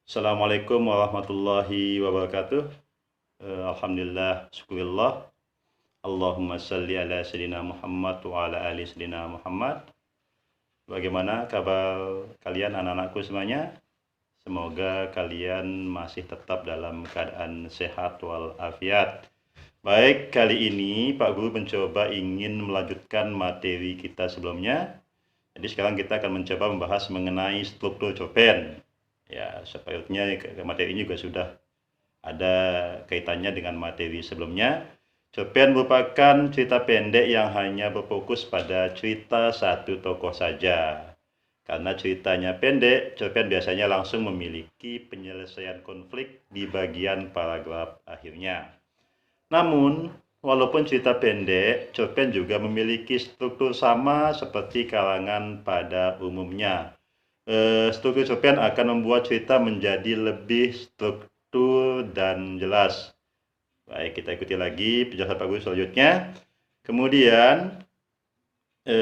Assalamualaikum warahmatullahi wabarakatuh. Alhamdulillah, syukurillah. Allahumma salli ala sayyidina Muhammad wa ala ali sayyidina Muhammad. Bagaimana kabar kalian anak-anakku semuanya? Semoga kalian masih tetap dalam keadaan sehat walafiat. Baik, kali ini Pak Guru mencoba ingin melanjutkan materi kita sebelumnya. Jadi sekarang kita akan mencoba membahas mengenai struktur cerpen. Ya, sepertinya materi ini juga sudah ada kaitannya dengan materi sebelumnya. Cerpen merupakan cerita pendek yang hanya berfokus pada cerita satu tokoh saja. Karena ceritanya pendek, cerpen biasanya langsung memiliki penyelesaian konflik di bagian paragraf akhirnya. Namun, walaupun cerita pendek, cerpen juga memiliki struktur sama seperti karangan pada umumnya. Struktur cerpen akan membuat cerita menjadi lebih struktur dan jelas. Baik, kita ikuti lagi penjelasan Pak Guru selanjutnya. Kemudian,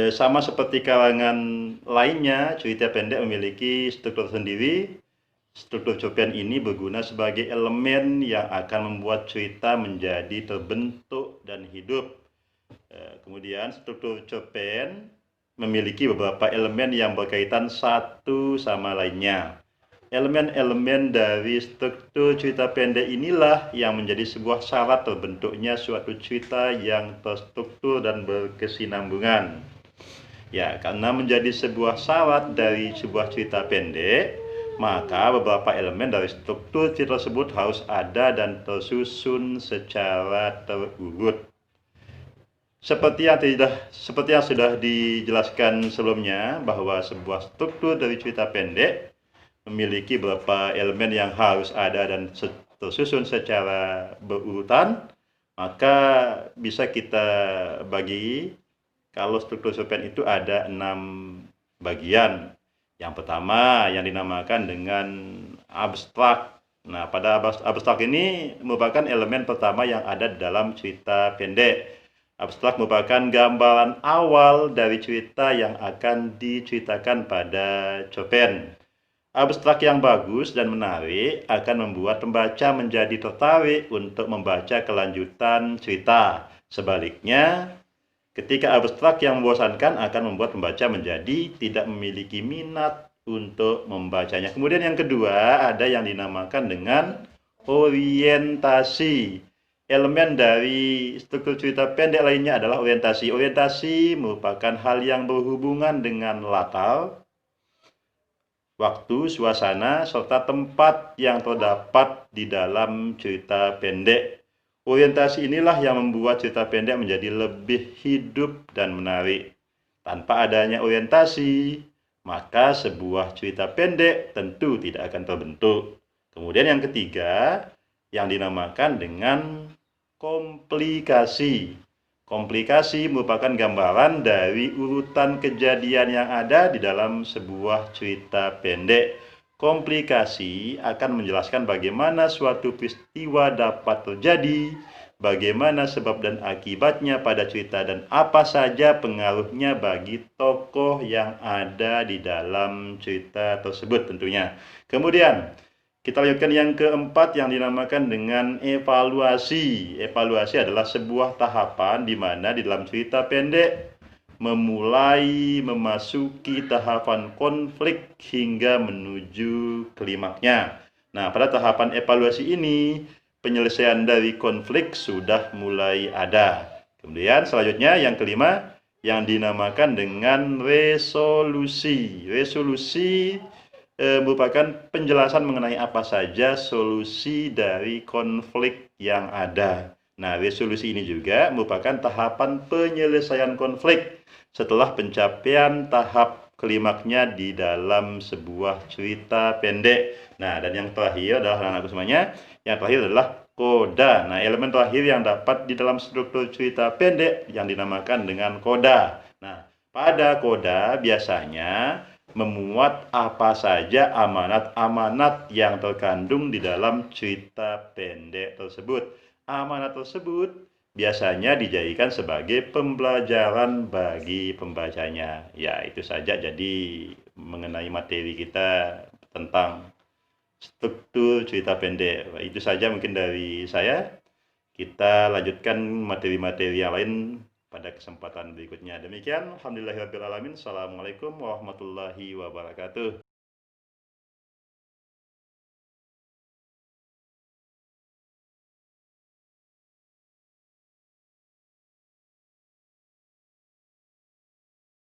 sama seperti karangan lainnya, cerita pendek memiliki struktur sendiri. Struktur cerpen ini berguna sebagai elemen yang akan membuat cerita menjadi terbentuk dan hidup. Kemudian struktur cerpen memiliki beberapa elemen yang berkaitan satu sama lainnya. Elemen-elemen dari struktur cerita pendek inilah yang menjadi sebuah syarat terbentuknya suatu cerita yang terstruktur dan berkesinambungan. Ya, karena menjadi sebuah syarat dari sebuah cerita pendek, maka beberapa elemen dari struktur cerita tersebut harus ada dan tersusun secara terurut. Seperti yang sudah dijelaskan sebelumnya, bahwa sebuah struktur dari cerita pendek memiliki beberapa elemen yang harus ada dan tersusun secara berurutan, maka bisa kita bagi kalau struktur cerpen itu ada 6 bagian. Yang pertama yang dinamakan dengan abstrak. Nah, pada abstrak ini merupakan elemen pertama yang ada dalam cerita pendek. Abstrak merupakan gambaran awal dari cerita yang akan diceritakan pada cerpen. Abstrak yang bagus dan menarik akan membuat pembaca menjadi tertarik untuk membaca kelanjutan cerita. Sebaliknya, ketika abstrak yang membosankan akan membuat pembaca menjadi tidak memiliki minat untuk membacanya. Kemudian yang kedua, ada yang dinamakan dengan orientasi. Elemen dari struktur cerita pendek lainnya adalah orientasi. Orientasi merupakan hal yang berhubungan dengan latar, waktu, suasana, serta tempat yang terdapat di dalam cerita pendek. Orientasi inilah yang membuat cerita pendek menjadi lebih hidup dan menarik. Tanpa adanya orientasi, maka sebuah cerita pendek tentu tidak akan terbentuk. Kemudian yang ketiga, yang dinamakan dengan komplikasi. Komplikasi merupakan gambaran dari urutan kejadian yang ada di dalam sebuah cerita pendek. Komplikasi akan menjelaskan bagaimana suatu peristiwa dapat terjadi, bagaimana sebab dan akibatnya pada cerita, dan apa saja pengaruhnya bagi tokoh yang ada di dalam cerita tersebut tentunya. Kemudian, kita lanjutkan yang keempat yang dinamakan dengan evaluasi. Evaluasi adalah sebuah tahapan di mana di dalam cerita pendek memulai memasuki tahapan konflik hingga menuju klimaknya. Nah, pada tahapan evaluasi ini, penyelesaian dari konflik sudah mulai ada. Kemudian selanjutnya yang kelima, yang dinamakan dengan resolusi. Resolusi merupakan penjelasan mengenai apa saja solusi dari konflik yang ada. Nah, resolusi ini juga merupakan tahapan penyelesaian konflik setelah pencapaian tahap klimaknya di dalam sebuah cerita pendek. Nah, dan yang terakhir adalah anak-anakku semuanya, yang terakhir adalah koda. Nah, elemen terakhir yang dapat di dalam struktur cerita pendek yang dinamakan dengan koda. Nah, pada koda biasanya memuat apa saja amanat-amanat yang terkandung di dalam cerita pendek tersebut. Amanat tersebut biasanya dijadikan sebagai pembelajaran bagi pembacanya. Ya, itu saja jadi mengenai materi kita tentang struktur cerita pendek. Itu saja mungkin dari saya. Kita lanjutkan materi-materi yang lain pada kesempatan berikutnya. Demikian, alhamdulillahirabbil alamin. Assalamualaikum warahmatullahi wabarakatuh.